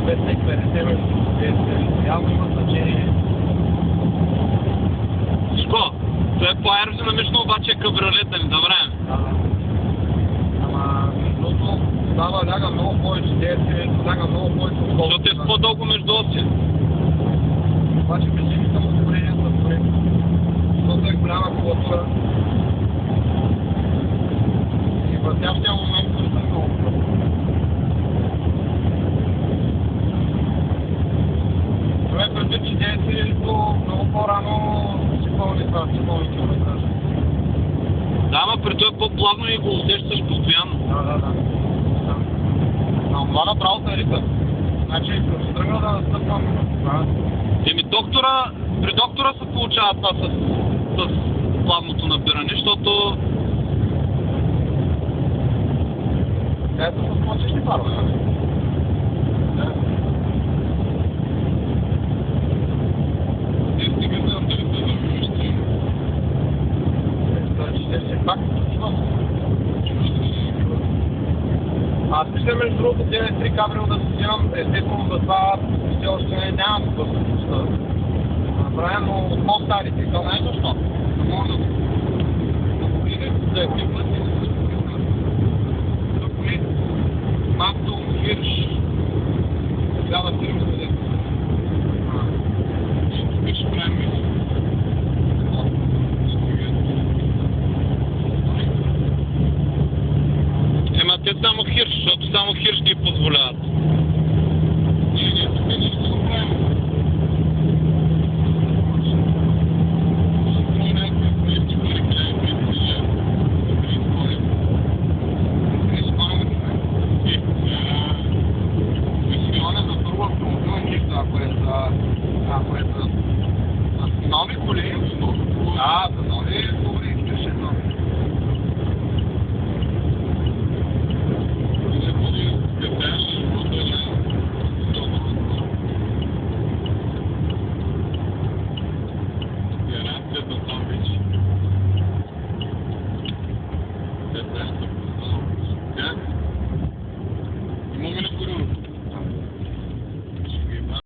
250 явно има значение. Защо? Това е по-аеродинамично, обаче е кабриолет, да не забравяме. Ама, защото става ляга много повече, 9 ляга много повече. Защото е с по-дълго между оси. Обаче причините му ускорение са добре. Защото е голяма кулатура. И в тяхния момент също е много добре. Това е предвид, че 9 много по-рано си пълни километража. Да, ама при това е по-плавно и го усещаш постоянно. Да. Това направо е ритъм. Значи, като се тръгна да настъпвам... При доктора се получава това с плавното набиране, защото... Ето с мъчешни парове, нали? Аз мисля, между другото, тези 3 кабрио да си вземам, естествено за това все още нямам възможността. Направим от по-старите, това не е защо.